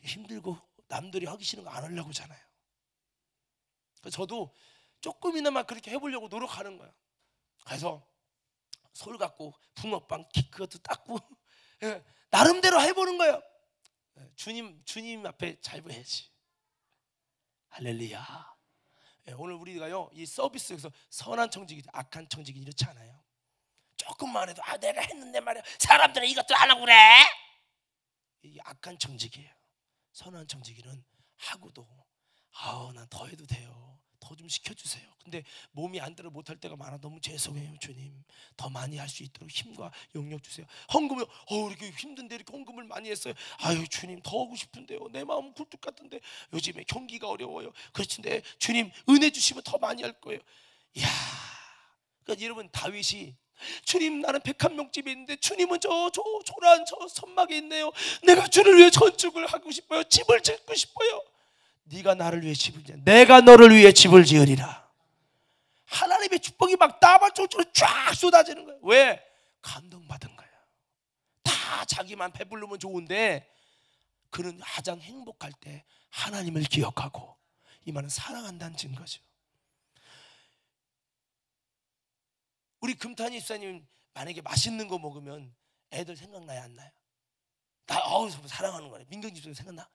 힘들고 남들이 하기 싫은 거 안 하려고 하잖아요. 저도 조금이나마 그렇게 해보려고 노력하는 거예요. 그래서 솔 갖고 붕어빵 그것도 닦고 나름대로 해보는 거예요. 주님 앞에 잘 보여야지. 할렐루야. 오늘 우리가요 이 서비스에서 선한 청지기, 악한 청지기 이렇지 않아요. 조금만 해도 내가 했는데 말이야 사람들은 이것도 안 하고 그래. 이게 악한 청지기예요. 선한 청지기는 하고도 난 더 해도 돼요. 더 좀 시켜주세요. 근데 몸이 안 들어 못할 때가 많아. 너무 죄송해요 주님. 더 많이 할 수 있도록 힘과 용력 주세요. 헌금을 이렇게 힘든데 이렇게 헌금을 많이 했어요. 아유 주님 더 하고 싶은데요. 내 마음은 굴뚝 같은데 요즘에 경기가 어려워요. 그렇는데 주님 은혜 주시면 더 많이 할 거예요. 이야, 그러니까 여러분 다윗이 주님 나는 101명집에 있는데 주님은 저 조란 저 선막에 있네요. 내가 주를 위해 건축을 하고 싶어요. 집을 짓고 싶어요. 네가 나를 위해 집을 지으라. 내가 너를 위해 집을 지으리라. 하나님의 축복이 막 따발적으로 쫙 쏟아지는 거예요. 왜? 감동받은 거예요. 다 자기만 배부르면 좋은데 그는 가장 행복할 때 하나님을 기억하고 이 말은 사랑한다는 증거죠. 우리 금탄이 집사님 만약에 맛있는 거 먹으면 애들 생각나요 안 나요? 나 사랑하는 거네. 민경 집사님 생각나?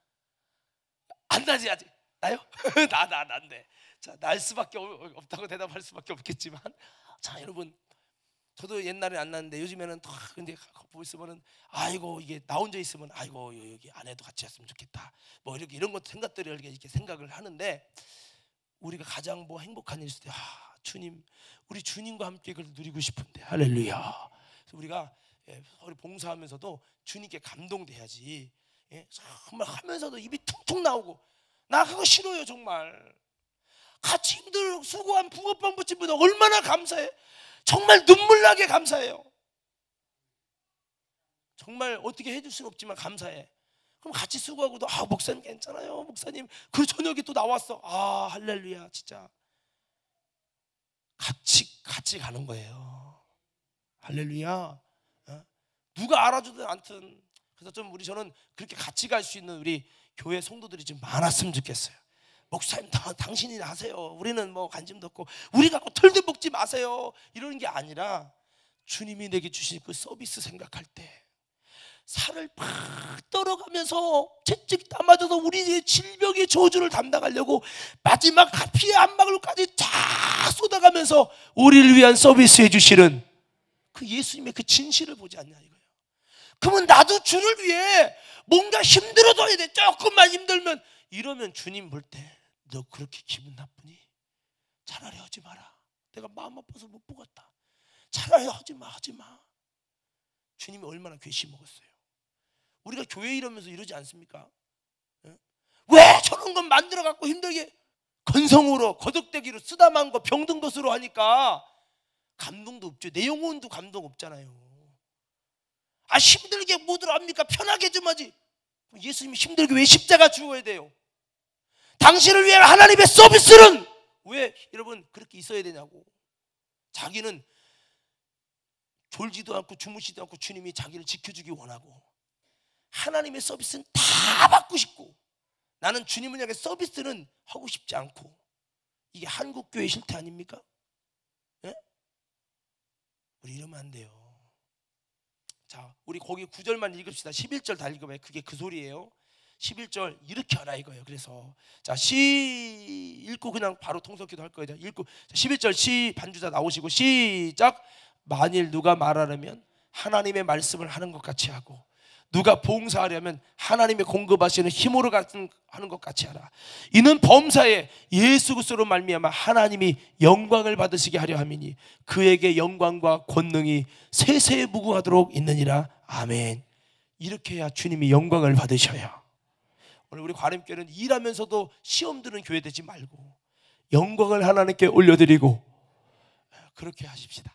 안 나지 아직? 나요? 난데. 자, 날 수밖에 없다고 대답할 수밖에 없겠지만, 자 여러분, 저도 옛날에 안 났는데 요즘에는 더 근데 보고 있으면은 아이고 이게 나 혼자 있으면 아이고 여기 아내도 같이 했으면 좋겠다. 뭐 이런 것 생각들을 이렇게 생각을 하는데 우리가 가장 뭐 행복한 일 있을 때 주님, 우리 주님과 함께 그걸 누리고 싶은데 할렐루야. 그래서 우리가 서로 봉사하면서도 주님께 감동돼야지. 정말 하면서도 입이 퉁퉁 나오고 나 그거 싫어요 정말. 같이 힘들고 수고한 붕어빵 부침보다 얼마나 감사해. 정말 눈물나게 감사해요. 정말 어떻게 해줄 수는 없지만 감사해. 그럼 같이 수고하고도 목사님 괜찮아요 목사님 그 저녁에 또 나왔어. 할렐루야. 진짜 같이 가는 거예요. 할렐루야. 누가 알아주든 않든. 그래서 좀 저는 그렇게 같이 갈 수 있는 우리 교회 성도들이 좀 많았으면 좋겠어요. 목사님 당신이 하세요. 우리는 뭐 관심도 없고 우리 갖고 털도 먹지 마세요. 이러는 게 아니라 주님이 내게 주신 그 서비스 생각할 때 살을 팍 떨어가면서 채찍 다 맞아서 우리의 질병의 저주를 담당하려고 마지막 피의 한 방울까지 다 쏟아가면서 우리를 위한 서비스 해주시는 그 예수님의 그 진실을 보지 않냐 이거예요. 그러면 나도 주를 위해 뭔가 힘들어도 해야 돼. 조금만 힘들면 이러면 주님 볼 때 너 그렇게 기분 나쁘니? 차라리 하지 마라. 내가 마음 아파서 못 보겠다. 차라리 하지 마. 주님이 얼마나 괘씸 먹었어요. 우리가 교회 이러면서 이러지 않습니까? 왜 저런 건 만들어 갖고 힘들게 건성으로 거덕대기로 쓰다만 거 병든 것으로 하니까 감동도 없죠. 내 영혼도 감동 없잖아요. 힘들게 뭐들 합니까? 편하게 좀 하지. 예수님이 힘들게 왜 십자가 죽어야 돼요? 당신을 위해 하나님의 서비스는 왜 여러분 그렇게 있어야 되냐고. 자기는 졸지도 않고 주무시지도 않고 주님이 자기를 지켜주기 원하고 하나님의 서비스는 다 받고 싶고 나는 주님을 향해 서비스는 하고 싶지 않고. 이게 한국교회 실태 아닙니까? 우리 이러면 안 돼요. 자, 우리 거기 9절만 읽읍시다. 11절 다 읽어봐요. 그게 그 소리예요. 11절 이렇게 하라 이거예요. 그래서 자, 읽고 그냥 바로 통성기도 할 거예요. 읽고 11절 반주자 나오시고 시작. 만일 누가 말하려면 하나님의 말씀을 하는 것 같이 하고 누가 봉사하려면 하나님의 공급하시는 힘으로 하는 것 같이 하라. 이는 범사에 예수 그리스도로 말미암아 하나님이 영광을 받으시게 하려 함이니 그에게 영광과 권능이 세세무궁하도록 있느니라. 아멘. 이렇게 해야 주님이 영광을 받으셔요. 오늘 우리 과림교회는 일하면서도 시험 드는 교회 되지 말고 영광을 하나님께 올려드리고 그렇게 하십시다.